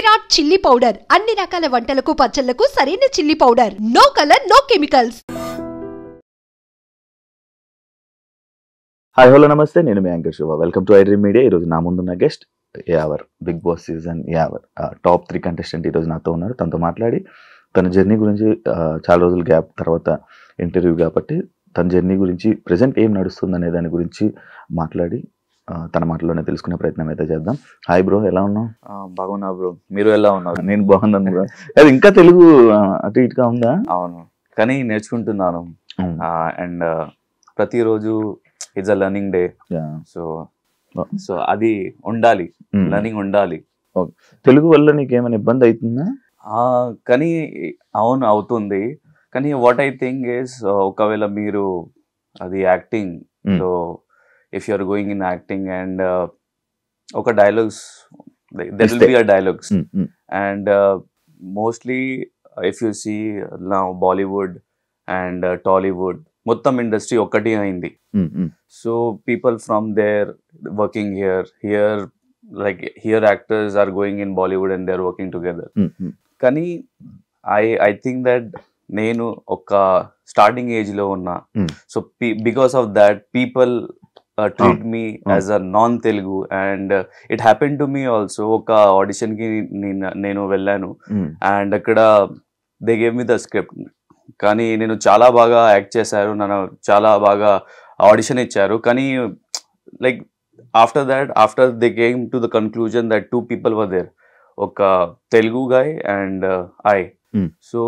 Virat chilli powder అన్ని రకాల వంటలకు పచ్చళ్లకు సరైన chilli powder. No colour, no chemicals. Hi hello నమస్తే, నేను మీ anchor Shiva. Welcome to iDream media. ఈరోజు నా ముందున్న guest Yawar, Bigg Boss season Yawar top 3 contestant ఈరోజు నాతో ఉన్నారు. తనతో మాట్లాడి తన జర్నీ గురించి, చాలా రోజుల గ్యాప్ తర్వాత ఇంటర్వ్యూ కాబట్టి తన జర్నీ గురించి, ప్రజెంట్ ఏం నడుస్తుంది అనే దాని గురించి మాట్లాడి తన మాటలోనే తెలుసుకునే ప్రయత్నం అయితే చేద్దాం. హాయ్ బ్రో, ఎలా ఉన్నావు? బాగున్నా బ్రో, మీరు ఎలా ఉన్నారు? నేను బాగున్నాను బ్రో. అది ఇంకా తెలుగు అటు ఇటుగా ఉందా? అవును, కానీ నేర్చుకుంటున్నాను. అండ్ ప్రతిరోజు it's a learning day. So అది ఉండాలి, లెర్నింగ్ ఉండాలి. తెలుగు వల్ల నీకేమైనా ఇబ్బంది అవుతుందా? కానీ అవును, అవుతుంది. కానీ వాట్ ఐ థింక్ ఇస్, ఒకవేళ మీరు అది యాక్టింగ్ లో, if you are going in acting and oka dialogues, there will be a dialogues. And mostly if you see now Bollywood and Tollywood, mottam industry okati ayindi. So people from there working here like here actors are going in Bollywood and they are working together. Kani I think that nenu oka starting age lo unna. So because of that people treat me as a non-Telugu, and it happened to me also. Oka audition ki nenu vellanu and akkada they gave me the script, kani nenu chala baga act chesaru, nanu chala baga audition icharu. Kani like after they came to the conclusion that 2 people were there, oka Telugu guy and I. So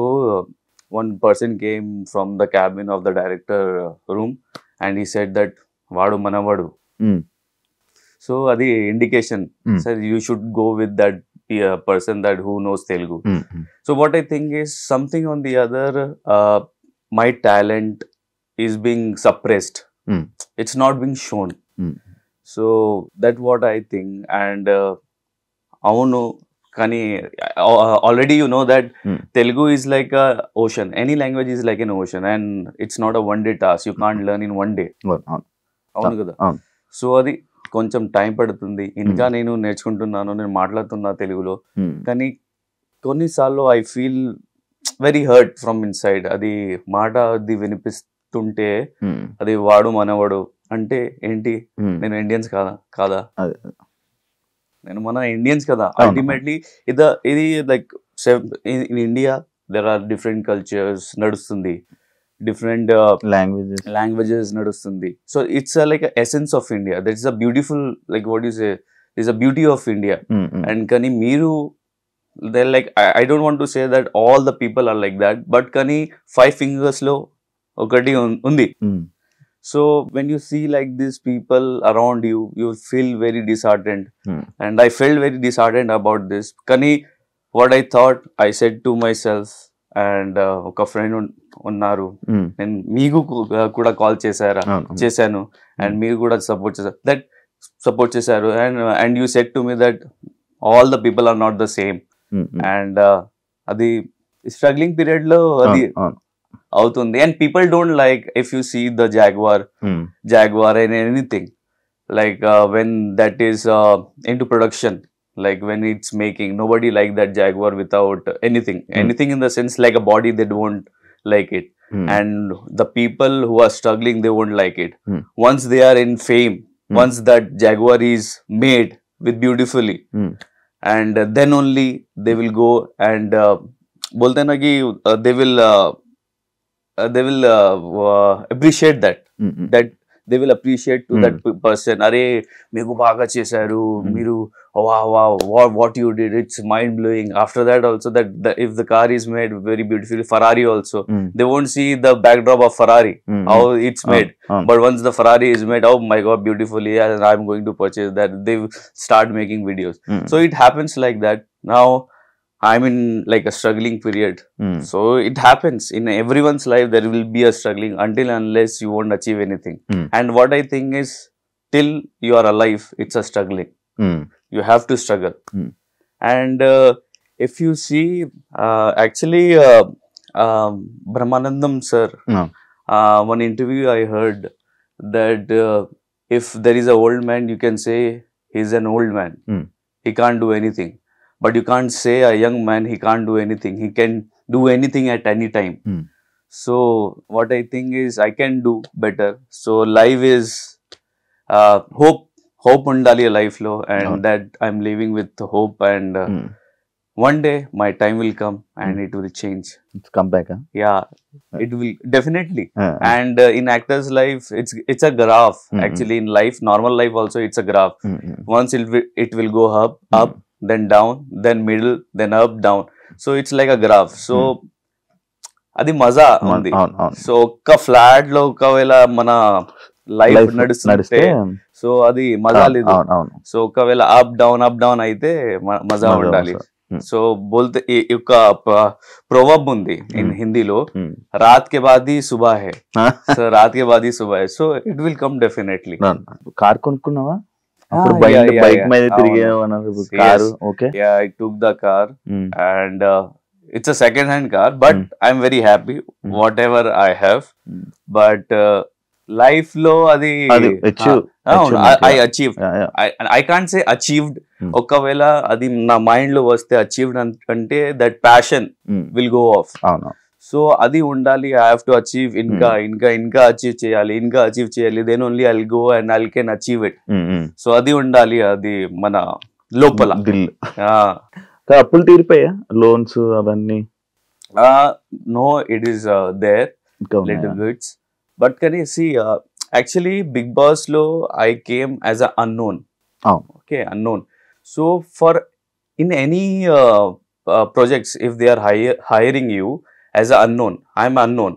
one person came from the cabin of the director room and he said that వాడు మనవాడు. So అది indication, sir you should go with that person that who knows Telugu. So what I think is something on the other, my talent is being suppressed, it's not being shown. So that what I think. And అవును, కానీ already you know that Telugu is like a ocean. Any language is like an ocean and it's not a one day task. You can't learn in one day. అవును కదా. So అది కొంచెం time పడుతుంది. ఇంకా నేను నేర్చుకుంటున్నాను, నేను మాట్లాడుతున్నా తెలుగులో. కానీ కొన్నిసార్లు I feel very hurt from inside. అది మాట అది వినిపిస్తుంటే, అది వాడు మనవాడు అంటే ఏంటి? నేను ఇండియన్స్ కాదా? నేను మన ఇండియన్స్ కదా. అల్టిమేట్లీ ఇది like in India there are different cultures నడుస్తుంది, different languages nadustundi. So it's like a essence of India. That is a beautiful, like what you say, is a beauty of India. And kani meeru, they're like, I don't want to say that all the people are like that, but kani 5 fingers lo okati undi. So when you see like these people around you, you feel very disheartened. And I felt very disheartened about this. Kani what I thought, I said to myself, and ఒక friend ఉన్నారు, నేను మీకు కూడా call చేశాను and మీరు కూడా support చేశారు and you said to me that all the people are not the same. And అది స్ట్రగ్లింగ్ పీరియడ్ లో అది అవుతుంది. And people don't like if you see the Jaguar and anything like when that is into production, like when it's making, nobody like that Jaguar without anything in the sense like a body, they don't like it. And the people who are struggling, they won't like it. Once they are in fame, once that Jaguar is made with beautifully, and then only they will go and bolte na ki they will appreciate that they will appreciate to that person. Are meeku baga chesaru, meeru wow what you did, it's mind blowing. After that also, that if the car is made very beautifully, Ferrari also, they won't see the backdrop of Ferrari, how it's made. But once the Ferrari is made, oh my god, beautifully, and I'm going to purchase that, they start making videos. So it happens like that. Now I'm in like a struggling period. So it happens in everyone's life. There will be a struggling until unless you won't achieve anything. And what I think is, till you are alive, it's a struggling. You have to struggle. And if you see, actually Brahmanandam sir, one interview I heard that if there is an old man, you can say he's an old man. He can't do anything. but you can't say a young man he can't do anything. He can do anything at any time. So what I think is I can do better. So life is hope undali life lo, and that I'm living with hope, and one day my time will come and it will change. It's come back. Yeah, it will definitely. And in actor's life, it's a graph. Actually, in life, normal life also, it's a graph. Once it will go up, then down, then middle, then up, down. So it's like a graph. So అది మజా ఉంది. So ఒక్క flat లో ఒకవేళ మన life నడుస్తుంటే so అది మజా లేదు. సో ఒకవేళ అప్ డౌన్ అయితే మజా ఉండాలి. సో బోల్తే ఒక ప్రోవర్బ్ ఉంది ఇన్ హిందీలో, రాత్ కే బాద్ హీ సుబా హై. సో రాత్ కే బాద్ హీ సుబా హై. So it will come definitely. Car కొనుక్కున్నావా? బైక్ మీద తిరిగేవారు? Okay, yeah, I took the car and it's a second hand car, but I'm very happy whatever I have. But life lo adi I achieved. I can't say achieved. Okavela adi na mind lo vaste achieved ante that passion will go off. So adi undali. I have to achieve inka achieve cheyali, then only I'll go and I can achieve it. So adi undali, adi mana lopala. అప్పులు తీరిపోయా? Loans అవన్నీ? No, it is there little bits, but can you see actually Big Boss lo I came as a unknown. Okay, unknown. So for in any projects, if they are hiring you as a unknown, I'm unknown.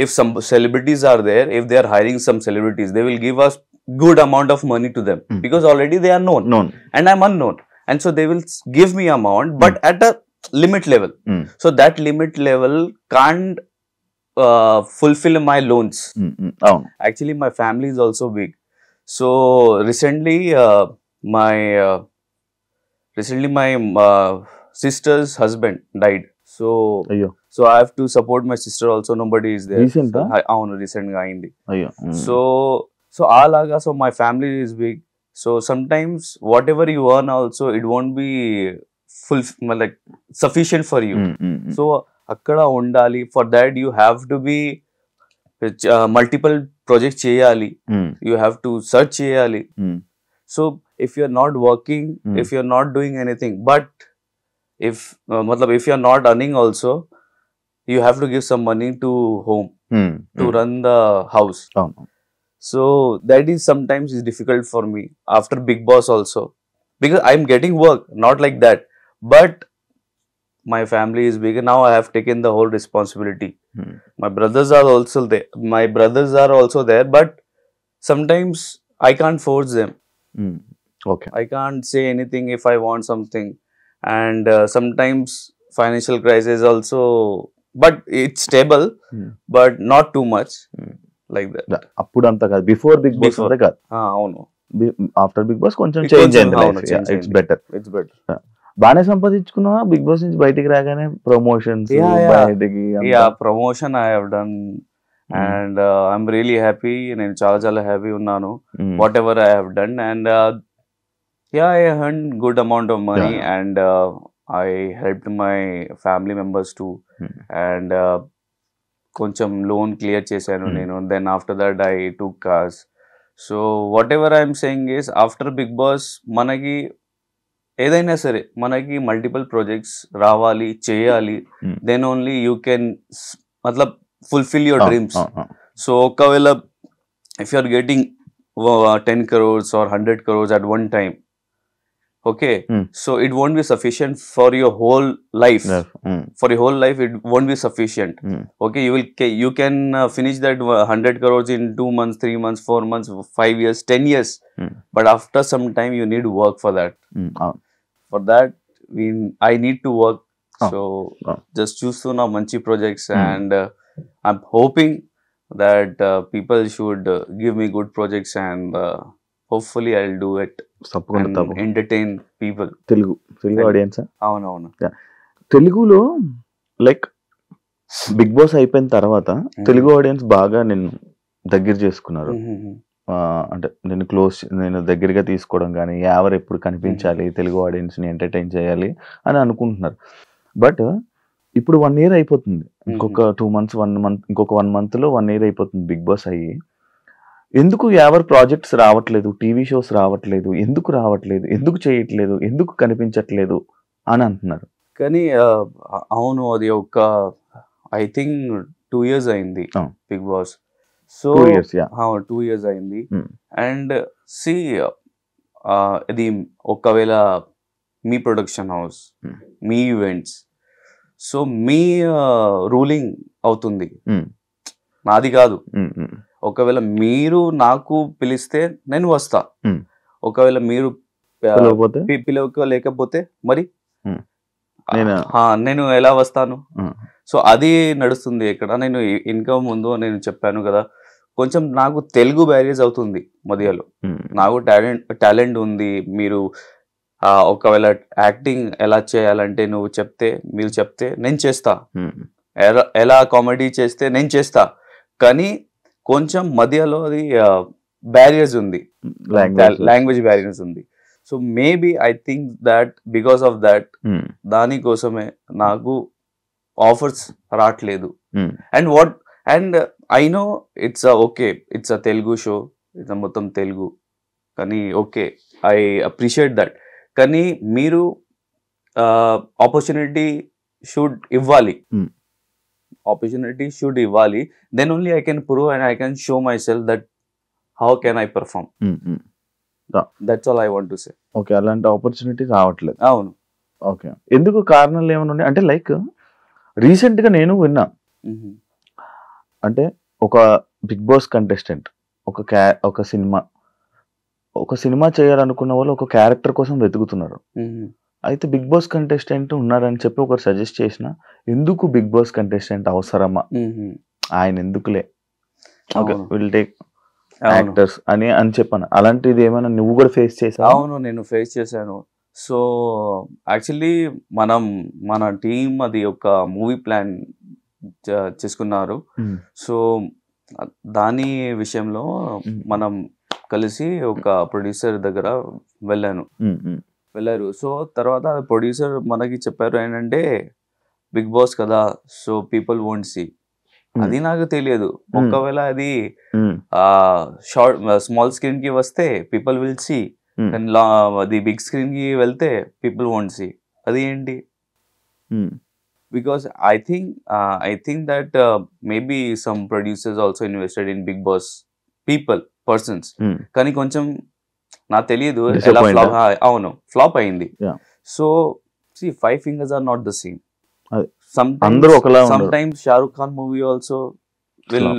If some celebrities are there, if they are hiring some celebrities, they will give us good amount of money to them because already they are known and I'm unknown. And so they will give me amount, but at a limit level. So that limit level can't fulfill my loans. Actually, my family is also big. So recently, my sister's husband died. So I have to support my sister also. Nobody is there. Recent? Recent ga ayindi. So alaga. So my family is big. So sometimes whatever you earn also, it won't be like sufficient for you. So akkada undali. For that you have to be multiple projects cheyali. You have to search cheyali. So if you're not working, if you're not doing anything, but if you're not earning also, you have to give some money to home to run the house. So that is sometimes is difficult for me after Big Boss also, because I'm getting work, not like that, but my family is big. Now I have taken the whole responsibility. My brothers are also there. But sometimes I can't force them. Okay, I can't say anything if I want something, and sometimes financial crisis also, but it's stable, but not too much. Like that. అప్పుడు అంత కాదు, before Bigg boss అంత కాదు. అవును, after Bigg Boss కొంచెం change అయింది. It's better. బాగానే సంపాదించుకున్నావా బిగ్ బాస్ నుంచి బయటికి రాగానే? ప్రమోషన్స్ బయటికి? Promotion I have done and I'm really happy. నేను చాలా హ్యాపీ ఉన్నాను whatever I have done. And I earn good amount of money and I helped my family members too. And కొంచెం loan clear చేశాను నేను. Then after that I took cars. So whatever I'm saying is, after Bigg Boss మనకి ఏదైనా సరే మనకి multiple projects రావాలి, చేయాలి. Then only you can మతలబ్ ఫుల్ఫిల్ యువర్ డ్రీమ్స్. సో ఒకవేళ if you are getting 10 crores or 100 crores at one time, okay, so it won't be sufficient for your whole life. For your whole life it won't be sufficient. Okay, you can finish that 100 crores in 2 months, 3 months, 4 months, 5 years, 10 years, but after some time you need work for that. For that I need to work. So just choose to now manchi projects, and I'm hoping that people should give me good projects, and hopefully I'll do it and entertain people. Telugu audience? అవునవును. తెలుగులో like big boss అయిపోయిన తర్వాత Telugu audience బాగా నిన్ను దగ్గర చేసుకున్నారు. అంటే నేను దగ్గరగా తీసుకోవడం కానీ యావర్ ఎప్పుడు కనిపించాలి, తెలుగు ఆడియన్స్ని ఎంటర్టైన్ చేయాలి అని అనుకుంటున్నారు. బట్ ఇప్పుడు 1 year అయిపోతుంది, ఇంకొక 2 months 1 month ఇంకొక 1 monthలో 1 year అయిపోతుంది బిగ్ బాస్ అయ్యి. ఎందుకు యావర్ ప్రాజెక్ట్స్ రావట్లేదు, టీవీ షోస్ రావట్లేదు, ఎందుకు రావట్లేదు, ఎందుకు చేయట్లేదు, ఎందుకు కనిపించట్లేదు అని అంటున్నారు. కానీ అవును, అది ఒక ఐ థింక్ 2 years అయింది Bigg Boss. So 2 years, yeah. 2 years అయింది. అండ్ సి ఇది ఒకవేళ మీ ప్రొడక్షన్ హౌస్, మీ ఈవెంట్స్, సో మీ రూలింగ్ అవుతుంది, నాది కాదు. ఒకవేళ మీరు నాకు పిలిస్తే నేను వస్తా, ఒకవేళ మీరు పిలవలేకపోతే మరి నేను ఎలా వస్తాను? సో అది నడుస్తుంది ఇక్కడ. నేను ఇంకా ముందు నేను చెప్పాను కదా, కొంచెం నాకు తెలుగు బ్యారేజ్ అవుతుంది మధ్యలో. నాకు టాలెంట్ ఉంది, మీరు ఒకవేళ యాక్టింగ్ ఎలా చేయాలంటే మీరు చెప్తే నేను చేస్తా, ఎలా కామెడీ చేస్తే నేను చేస్తా. కానీ కొంచెం మధ్యలో అది బ్యారియర్స్ ఉంది, లాంగ్వేజ్ బ్యారియర్స్ ఉంది. So maybe I think that because of that దానికోసమే నాకు ఆఫర్స్ రావట్లేదు. And I know it's okay, it's a Telugu show, it's మొత్తం తెలుగు, కానీ ఓకే, ఐ అప్రిషియేట్ దట్. కానీ మీరు ఆపర్చునిటీ షుడ్ ఇవ్వాలి, opportunity should ఇవ్వాలి. then only I can prove and I can show myself that how can I perform. That's all I want to say. Okay, అలాంటి opportunity రావట్లేదు. అవును. Okay, ఎందుకు కారణాలు ఏమైనా ఉన్నాయి అంటే లైక్ రీసెంట్గా నేను విన్నా, అంటే ఒక బిగ్ బాస్ కంటెస్టెంట్ ఒక సినిమా చేయాలనుకున్న వాళ్ళు ఒక క్యారెక్టర్ కోసం వెతుకుతున్నారు. అయితే బిగ్ బాస్ కంటెస్టెంట్ ఉన్నాడని చెప్పి ఒకరు సజెస్ట్ చేసిన, ఎందుకు బిగ్ బాస్ కంటెస్టెంట్ అవసరమా, ఆయన ఎందుకులే, ఓకే విల్ టేక్ యాక్టర్స్ అని చెప్పాను. అలాంటిది ఏమైనా నువ్వు కూడా ఫేస్ చేసావు? అవును, నేను ఫేస్ చేశాను. సో యాక్చువల్లీ మన టీం అది ఒక మూవీ ప్లాన్ చేసుకున్నారు. సో దాని విషయంలో మనం కలిసి ఒక ప్రొడ్యూసర్ దగ్గర వెళ్ళారు. సో తర్వాత ప్రొడ్యూసర్ మనకి చెప్పారు ఏంటంటే, బిగ్ బాస్ కదా, సో పీపుల్ వోంట్ సీ. అది నాకు తెలియదు. ఒకవేళ అది స్మాల్ స్క్రీన్ కి వస్తే పీపుల్ విల్ సీ, అది బిగ్ స్క్రీన్ కి వెళ్తే పీపుల్ వోంట్ సీ. అది ఏంటి? Because I think that maybe some producers also invested in Bigg Boss persons. కానీ కొంచెం నాకు తెలియదు ఎలా ఫ్లాప్. అవును, ఫ్లాప్ అయింది. So see, 5 fingers are not the same. Sometimes Shah Rukh Khan movie also will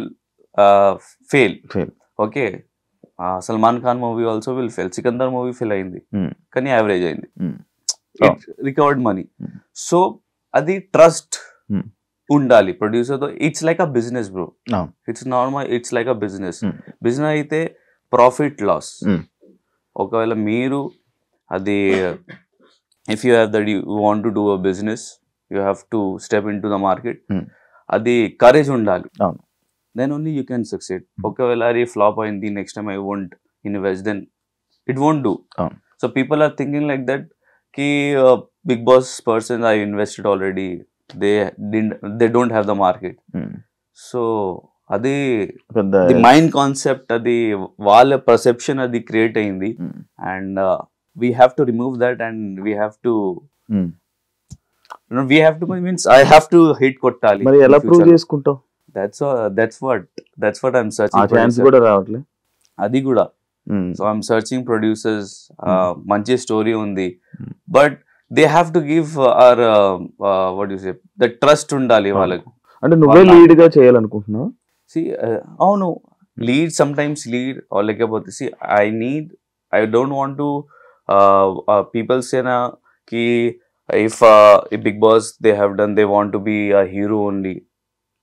fail. Okay, Salman Khan movie also will fail. Sikandar movie fail అయింది, కానీ average అయింది. It recovered money. సో అది trust ఉండాలి producer తో. It's like a business bro, it's normal, it's like a business. అయితే profit loss. ఒకవేళ మీరు అది if you have that you want to do a business, you have to step in to the market. అది courage ఉండాలి, then only you can succeed. ఒకవేళ అది flop అయింది, next time I won't invest, then it won't do. So people are thinking like that కి Bigg Boss person I invested already, they don't have the market. So అది mind concept, అది వాళ్ళ perception అది create అయింది. And we have to remove that, and we have to means I have to hit కొట్టాలి. మరి ఎలా prove చేసుకుంటావు? that's what I'm searching. ఆ ఛాన్స్ కూడా రావట్లేదు. అది కూడా. So I'm searching producers. మంచి స్టోరీ ఉంది, but they have to give our what you say the trust ఉండాలి వాళ్ళకి. అంటే నువ్వే లీడ్ గా చేయాలనుకుంటున్నావు? అవును, లీడ్, సమ్టైమ్స్ లీడ్, లేకపోతే I don't want to people సేనా కి if Big Boss they have done, they want to be a hero only.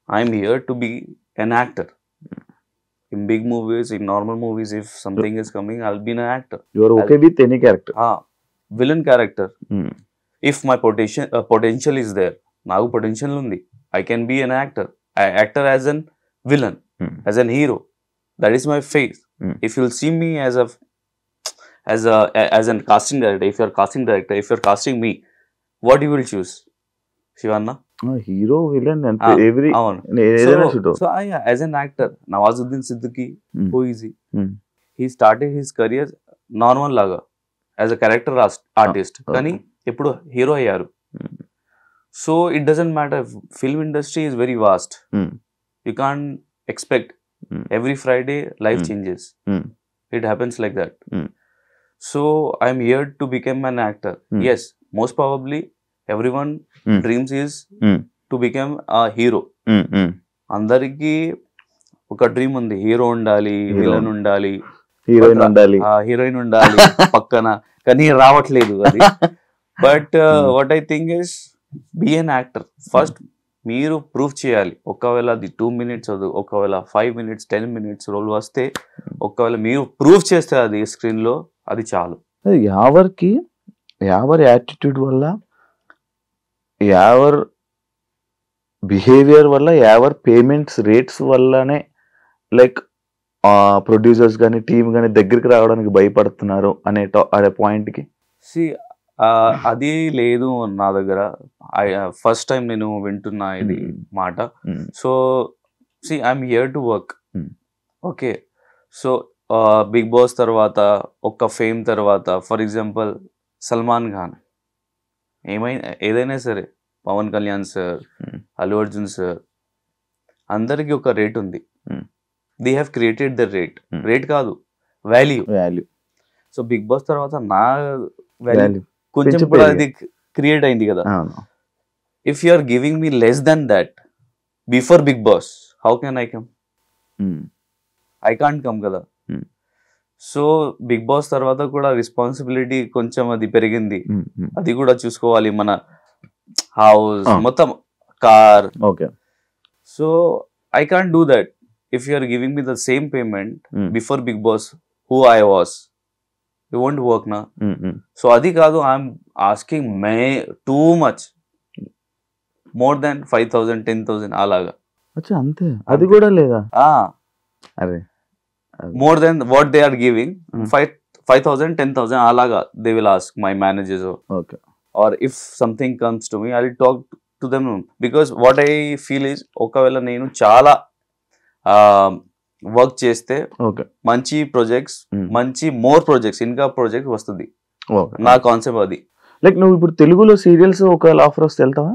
I'm here to be an actor. In big movies, in normal movies, if something is coming, I'll be an actor. You are okay with any character? Villain character. If my potential is there, now potential undi, I can be an actor. I actor as an villain, as an hero. That is my face. If you'll see me as a casting director, if you're casting director, if you're casting me, what you will choose? Shivanna? Hero villain Ah, every అవును. ఏదైనా shoot. So as an actor, Nawazuddin Siddiqui, who is he? He started his career normal laga as a character artist. కానీ ఇప్పుడు hero అయ్యారు. So it doesn't matter. Film industry is very vast. You can't expect every Friday life changes. It happens like that. So I'm here to become an actor. Yes, most probably everyone dreams is to become a hero. అందరికి ఒక dream ఉంది, hero ఉండాలి, villain ఉండాలి, heroine ఉండాలి పక్కన, కానీ రావట్లేదు అది. But what I think is be an actor. First మీరు ప్రూవ్ చేయాలి. ఒకవేళ అది 2 minutes, ఒకవేళ 5 minutes, 10 minutes రోల్ వస్తే, ఒకవేళ మీరు ప్రూవ్ చేస్తే అది స్క్రీన్ లో, అది చాలు. యావర్ యాటిట్యూడ్ వల్ల, యావర్ బిహేవియర్ వల్ల, యావర్ పేమెంట్స్ రేట్స్ వల్లనే లైక్ ప్రొడ్యూసర్స్ కానీ టీమ్ కానీ దగ్గరికి రావడానికి భయపడుతున్నారు అనే పాయింట్కి. అది లేదు నా దగ్గర. ఫస్ట్ టైం నేను వింటున్నా ఇది మాట. So I'm here to work. Okay, so Bigg Boss తర్వాత, ఒక ఫేమ్ తర్వాత, ఫర్ ఎగ్జాంపుల్ సల్మాన్ ఖాన్, ఏదైనా సరే, పవన్ కళ్యాణ్ సార్, అల్లు అర్జున్ సార్, అందరికి ఒక రేట్ ఉంది. They have created the rate కాదు, వాల్యూ. సో బిగ్ బాస్ తర్వాత నా వాల్యూ కొంచెం కూడా అది క్రియేట్ అయింది కదా. If you are giving me less than that before Bigg Boss, how can I come? I can't come కదా. సో బిగ్ బాస్ తర్వాత కూడా రెస్పాన్సిబిలిటీ కొంచెం అది పెరిగింది. అది కూడా చూసుకోవాలి, మన హౌస్ మొత్తం, car. So I can't do that if you are giving me the same payment before Big Boss who I was. It won't work na. So adi kaadu, I'm asking too much, more than 5,000 10,000 alaga. Acha ante adi kuda leda? Are more than what they are giving, 5,000 10,000 alaga they will ask my managers. Okay. Or if something comes to me, I'll talk to them, because what I feel is, okavela nenu chaala work చేస్తే మంచి projects, మంచి more projects, ఇంకా project వస్తుంది. నా concept అది. Like నువ్వు ఇప్పుడు తెలుగులో సీరియల్స్ ఒకవేళ ఆఫర్ వస్తే వెళ్తావా?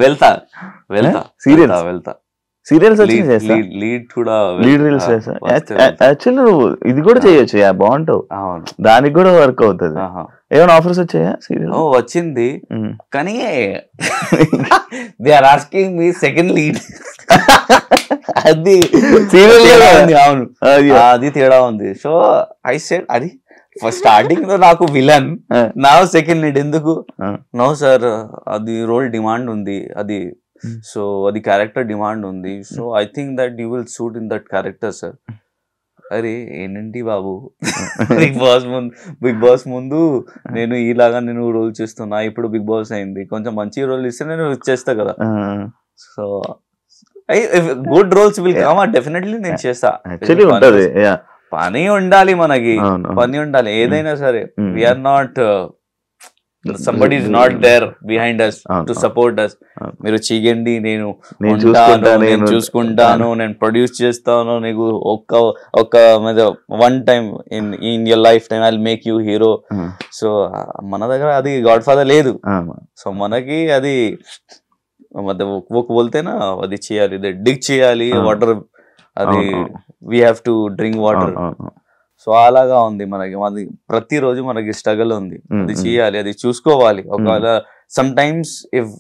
వెళ్తా సీరియల్స్ లీడ్ కూడా, లీడ్ రీల్స్ యాక్చువల్లీ నువ్వు ఇది కూడా చేయొచ్చు, బాగుంటావు, దానికి కూడా వర్క్ అవుతుంది. ఏమైనా ఆఫర్స్ వచ్చాయా సీరియల్? వచ్చింది, కానీ they are asking me second lead. అది సీరియల్ ఉంది. అవును, అది తేడా ఉంది. సో ఐ సెడ్, అది ఫస్ట్ స్టార్టింగ్ లో నాకు విలన్, నా సెకండ్ లీడ్ ఎందుకు? నో సార్, అది రోల్ డిమాండ్ ఉంది, అది సో అది క్యారెక్టర్ డిమాండ్ ఉంది. So I think that you will suit in that character sir. అరే ఏంటి బాబు, బిగ్ బాస్ ముందు నేను ఇలాగా నేను రోల్ చేస్తున్నా, ఇప్పుడు బిగ్ బాస్ అయింది, కొంచెం మంచి రోల్ ఇస్తే నేను చేస్తా కదా. So good roles will come, definitely నేను చేస్తా. పని ఉండాలి మనకి, పని ఉండాలి ఏదైనా సరే. We are not, somebody is not there behind us to support us. మీరు చెయ్యండి, నేను చూసుకుంటాను, నేను ప్రొడ్యూస్ చేస్తాను, నీకు ఒక one time in your life time I will make you hero. So మన దగ్గర అది గాడ్ ఫాదర్ లేదు. సో మనకి అది బోల్తేనా, అది చేయాలి, డిగ్ చేయాలి, వాటర్, అది we have to drink water. So అలాగా ఉంది మనకి, అది ప్రతిరోజు మనకి స్ట్రగల్ ఉంది, అది చేయాలి, అది చూసుకోవాలి. ఒకవేళ సమ్ టైమ్స్ ఇఫ్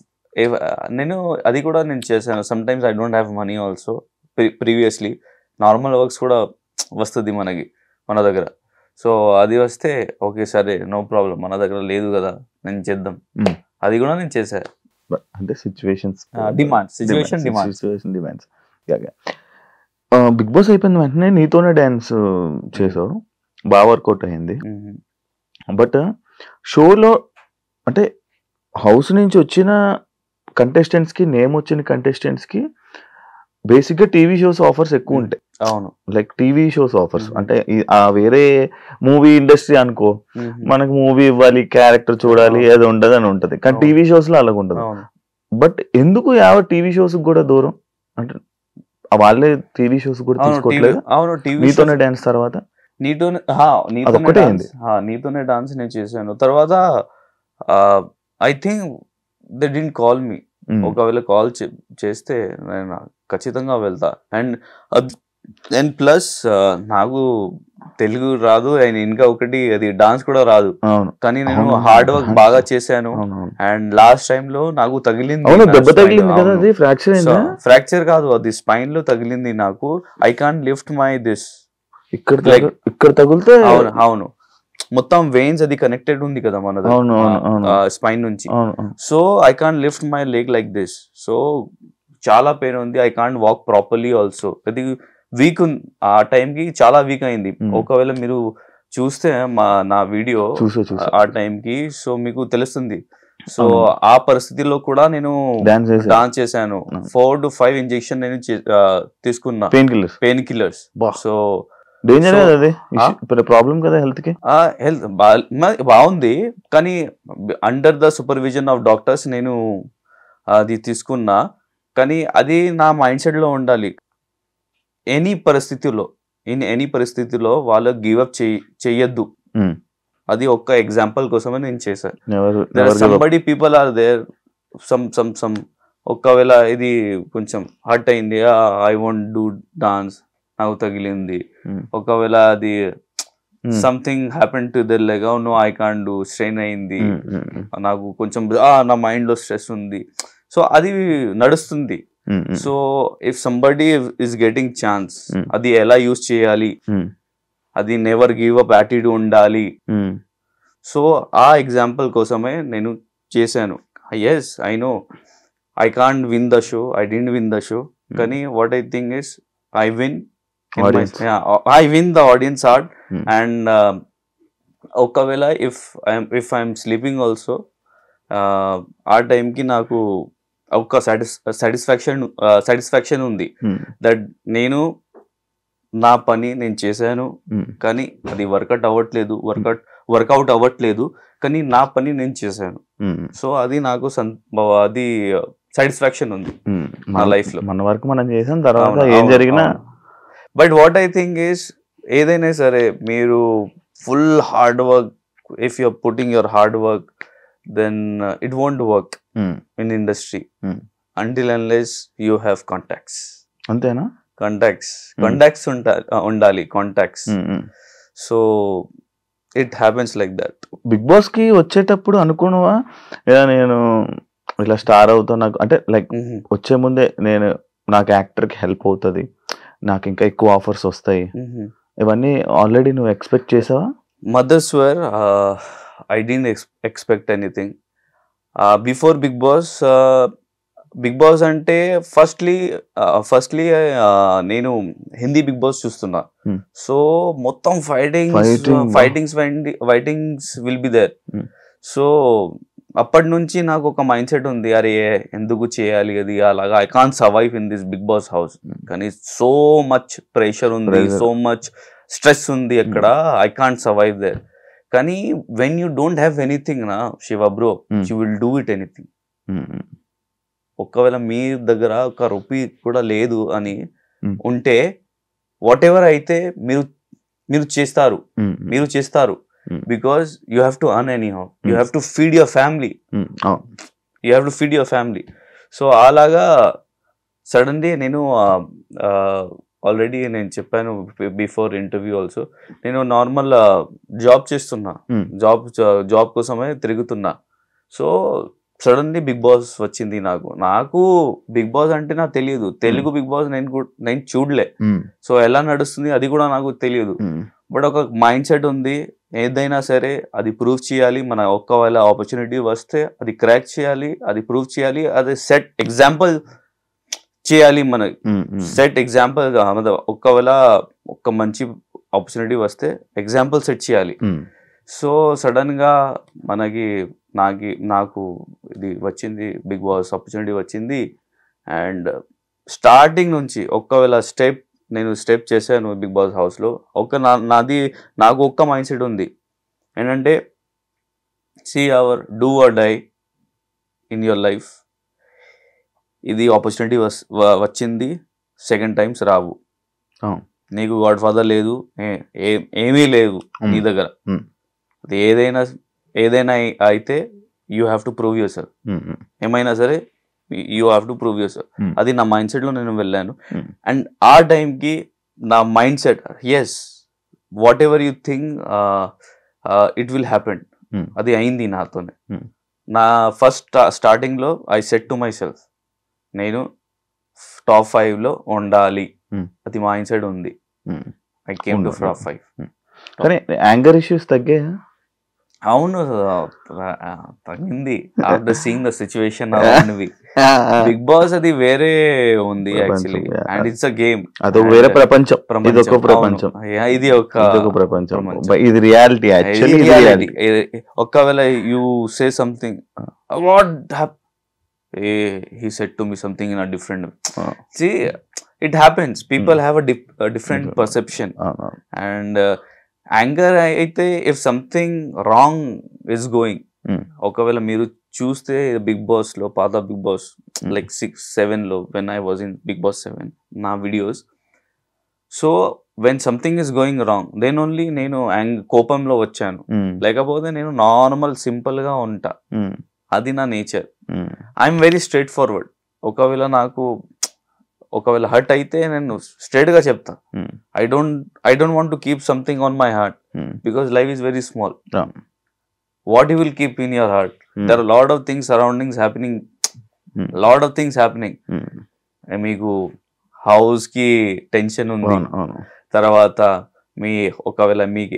నేను అది కూడా నేను చేశాను, some times I don't have money also. Previously normal works కూడా వస్తుంది మనకి మన దగ్గర. సో అది వస్తే ఓకే సరే, నో ప్రాబ్లం, మన దగ్గర లేదు కదా, నేను చేద్దాం, అది కూడా నేను చేశా. అంటే సిచ్యువేషన్స్ డిమాండ్స్. బిగ్ బాస్ అయిపోయిన వెంటనే నీతోనే డాన్స్ చేసావు, బాగా వర్కౌట్ అయింది. బట్ షోలో అంటే హౌస్ నుంచి వచ్చిన కంటెస్టెంట్స్కి, నేమ్ వచ్చిన కంటెస్టెంట్స్కి బేసిక్ గా టీవీ షోస్ ఆఫర్స్ ఎక్కువ ఉంటాయి. అవును. లైక్ టీవీ షోస్ ఆఫర్స్ అంటే వేరే మూవీ ఇండస్ట్రీ అనుకో, మనకు మూవీ ఇవ్వాలి, క్యారెక్టర్ చూడాలి, అది ఉండదు అని ఉంటది. కానీ టీవీ షోస్ లో అలాగ ఉండదు. బట్ ఎందుకు టీవీ షోస్ కూడా దూరం అంటే వాళ్ళే టీవీ షోస్ కూడా తీసుకోవట్లేదు. అవును, నీతోనే డాన్స్ తర్వాత నీతోనే డాన్స్ నేను చేశాను. తర్వాత I think they didn't call me. ఒకవేళ కాల్ చేస్తే నేను ఖచ్చితంగా వెళ్తా. అండ్ ప్లస్ నాకు తెలుగు రాదు, అండ్ ఇంకా ఒకటి అది డాన్స్ కూడా రాదు. కానీ నేను హార్డ్ వర్క్ బాగా చేశాను. అండ్ లాస్ట్ టైం లో నాకు తగిలింది, ఫ్రాక్చర్ కాదు, అది స్పైన్ లో తగిలింది నాకు. I can't lift my this ఇక్కడ తగిలితే. అవును, మొత్తం వెయిన్స్ అది కనెక్టెడ్ ఉంది కదా మనది స్పైన్ నుంచి. So I can't lift my leg like this. So చాలా పెయిన్ ఉంది. I can't walk properly also. అది వీక్ ఆ టైంకి చాలా వీక్ అయింది. ఒకవేళ మీరు చూస్తే నా వీడియో ఆ టైంకి, సో మీకు తెలుస్తుంది. సో ఆ పరిస్థితిలో కూడా నేను డాన్స్ చేశాను. 4 to 5 ఇంజెక్షన్ నేను తీసుకున్నా, పెయిన్ కిల్లర్స్. సో ప్రాబ్లం కదా హెల్త్ కి. హెల్త్ బాగుంది, కానీ under the supervision of doctors నేను అది తీసుకున్నా. కానీ అది నా మైండ్ సెట్ లో ఉండాలి. ఎనీ పరిస్థితిలో వాళ్ళు గివ్ అప్ చెయ్యొద్దు. అది ఒక్క ఎగ్జాంపుల్ కోసమే నేను చేశాను. Somebody people are there, some ఒకవేళ ఇది కొంచెం హర్ట్ అయింది, ఐ వాంట్ డూ డాన్స్, నాకు తగిలింది. ఒకవేళ అది something happen to there like no I can't do, strain అయింది, నాకు కొంచెం నా మైండ్ లో స్ట్రెస్ ఉంది. సో అది నడుస్తుంది. So if somebody is getting chance, అది ఎలా యూజ్ చేయాలి, అది నెవర్ గివ్ అప్ యాటిట్యూడ్ ఉండాలి. సో ఆ ఎగ్జాంపుల్ కోసమే నేను చేశాను. Yes I know I can't win the show, I didn't win the show, కానీ what I think is I win the audience heart. And ఒకవేళ ఇఫ్ ఐఎమ్ స్లీపింగ్ ఆల్సో, ఆ టైంకి నాకు ఒక సాటిస్ఫాక్షన్ ఉంది దట్ నేను నా పని నేను చేశాను, కానీ అది వర్కౌట్ అవ్వట్లేదు, కానీ నా పని నేను చేశాను. సో అది నాకు అది సాటిస్ఫాక్షన్ ఉంది నా లైఫ్ లో. మన వర్క్ మనం చేసాం, తర్వాత ఏం జరిగినా. But what I think is, ఏదైనా సరే మీరు full hard work, if you are putting your hard work, then it won't work in industry until unless you have contacts. అంతేనా? contacts ఉండాలి, contacts. So it happens like that. Big Boss కి వచ్చేటప్పుడు అనుకున్నావా ఇలా నేను ఇలా స్టార్ అవుతా, నాకు అంటే లైక్ వచ్చే ముందే నేను నాకు యాక్టర్ కి హెల్ప్ అవుతుంది, నాకు ఇంకా ఎక్కువ ఆఫర్స్ వస్తాయి, ఇవన్నీ ఆల్రెడీ నువ్వు ఎక్స్పెక్ట్ చేసావా? Mothers were I didn't expect anything. Before Big Boss అంటే ఫస్ట్లీ నేను హిందీ బిగ్ బాస్ చూస్తున్నా. సో మొత్తం fightings will be there. So అప్పటి నుంచి నాకు ఒక మైండ్ సెట్ ఉంది, అరే ఎందుకు చేయాలి అది అలాగా, I can't survive in this Bigg Boss house. కానీ సో మచ్ ప్రెషర్ ఉంది, సో మచ్ స్ట్రెస్ ఉంది అక్కడ, ఐ కాంట్ సర్వైవ్ దేర్. కానీ when you don't have anything నా Shiva bro, you will do it anything. ఒకవేళ మీ దగ్గర ఒక రూపీ కూడా లేదు అని ఉంటే, వాట్ ఎవర్ అయితే మీరు చేస్తారు because you have to earn any how, you have to feed your family. So అలాగా సడన్లీ నేను ఆల్రెడీ నేను చెప్పాను బిఫోర్ ఇంటర్వ్యూ ఆల్సో, నేను నార్మల్ జాబ్ చేస్తున్నా, జాబ్ కోసమే తిరుగుతున్నా. సో సడన్లీ బిగ్ బాస్ వచ్చింది. నాకు బిగ్ బాస్ అంటే నాకు తెలియదు, తెలుగు బిగ్ బాస్ నేను చూడలే. సో ఎలా నడుస్తుంది అది కూడా నాకు తెలియదు. బట్ ఒక మైండ్ సెట్ ఉంది, ఏదైనా సరే అది ప్రూవ్ చేయాలి. మన ఒక్కవేళ ఆపర్చునిటీ వస్తే అది క్రాక్ చేయాలి, అది ప్రూవ్ చేయాలి, అది సెట్ ఎగ్జాంపుల్ చేయాలి. మన సెట్ ఎగ్జాంపుల్, ఒకవేళ ఒక మంచి ఆపర్చునిటీ వస్తే ఎగ్జాంపుల్ సెట్ చేయాలి. సో సడన్ గా నాకు ఇది వచ్చింది, బిగ్ బాస్ ఆపర్చునిటీ వచ్చింది. అండ్ స్టార్టింగ్ నుంచి ఒకవేళ నేను స్టెప్ చేశాను బిగ్ బాస్ హౌస్లో, నాకు ఒక్క మైండ్ సెట్ ఉంది ఏంటంటే, see our do or die in your life. ఇది ఆపర్చునిటీ వచ్చింది, సెకండ్ టైమ్స్ రావు. నీకు గాడ్ ఫాదర్ లేదు, ఏమీ లేదు నీ దగ్గర. అది ఏదైనా అయితే you have to prove your self. ఏమైనా సరే you have to prove your self. అది నా మైండ్ సెట్లో నేను వెళ్ళాను. అండ్ ఆ టైంకి నా mind set, yes, whatever you think it will happen. అది అయింది నాతోనే. నా ఫస్ట్ స్టార్టింగ్లో I set to myself, నేను టాప్ 5లో ఉండాలి. అది మైండ్ సెట్ ఉంది. I came to top 5. కానీ యాంగర్ ఇష్యూస్ తగ్గాయా? అవును, తగ్గింది after seeing the situation around me. Big Boss అది వేరే ఉంది actually, and it's a game. అదొక వేరే ప్రపంచం, ఇదొక ప్రపంచం, ఇది ఒక ప్రపంచం, ఇది రియాలిటీ. యాక్చువల్లీ ఒకవేళ you say something, what he said to me something in a different see, it happens. People have a different perception. And anger అయితే if something wrong is going, ఒకవేళ మీరు చూస్తే బిగ్ బాస్ లో, పాత big boss like 6-7 లో, when I was in Big Boss 7 నా videos, so when something is going wrong, then only నేను కోపంలో వచ్చాను. లేకపోతే నేను నార్మల్ సింపుల్ గా ఉంటా. అది నా nature. I'm very straightforward. ఒకవేళ హర్ట్ అయితే నేను స్ట్రైట్ గా చెప్తా. I don't want to keep something on my heart, because life is very small. What you will keep in your heart? There are lot of things surroundings happening. మీకు house కి tension ఉంది, తర్వాత ఒకవేళ మీకు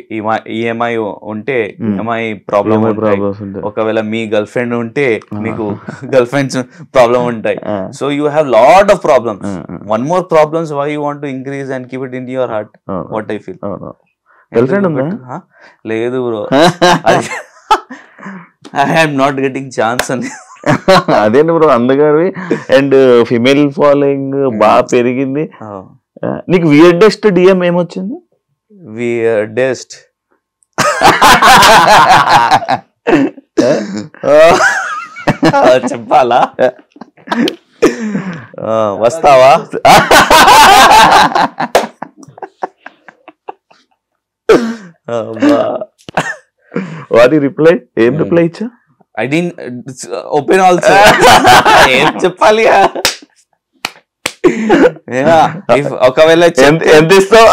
EMI ఉంటే EMI problem ఉంటాయి. ఒకవేళ మీ girl friend ఉంటే మీకు గర్ల్ ఫ్రెండ్స్ ప్రాబ్లమ్ ఉంటాయి. So you have lot of problems. One more problems why you want to increase and keep it in your heart. What I feel. Girlfriend ఉందా? లేదు bro, I am not getting chance అని. అదేంటి bro, అందగాడి and female following బాగా పెరిగింది. నీకు weirdest DM ఏమొచ్చింది? Weirdest. చెప్పాలా? వస్తావా? వాటి రిప్లై ఏం రిప్లై ఇచ్చా? I didn't open also. ఏం చెప్పాలి? ఒకవేళ ఎంత ఇస్తావు?